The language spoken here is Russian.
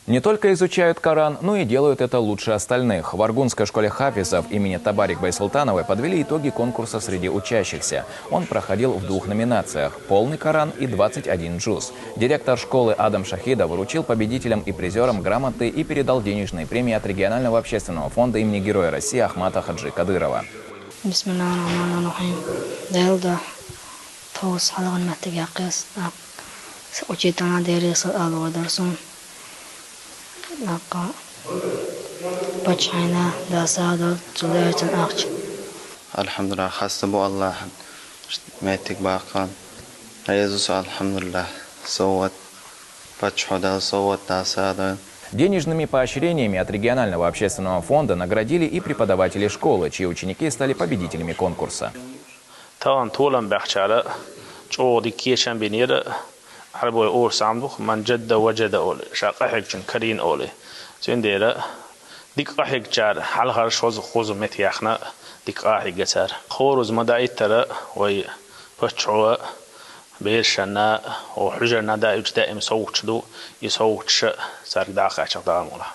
Не только изучают Коран, но и делают это лучше остальных. В Аргунской школе хафизов имени Табарик Байсултановой подвели итоги конкурса среди учащихся. Он проходил в 2 номинациях – полный Коран и 21 джуз. Директор школы Адам Шахида вручил победителям и призерам грамоты и передал денежные премии от регионального общественного фонда имени Героя России Ахмата Хаджи Кадырова. Alhamdulillah, хастабу Аллах, метик бакан. Иисус, алхамдулилlah, соват, пачхада, соват, тасада. Денежными поощрениями от регионального общественного фонда наградили и преподавателей школы, чьи ученики стали победителями конкурса. عربي أول سامدوخ من جد وجد أول شاق أحد جن كرين أولي زين ديرة ديك أحد جار حال خارج خوز مت يخنا ديك أحد جسر خورز مدعي ترى وي بتشوا بيرشنا وحجرنا دا يجتئم صوت دو يصوت ش سر داخل شغال مولا.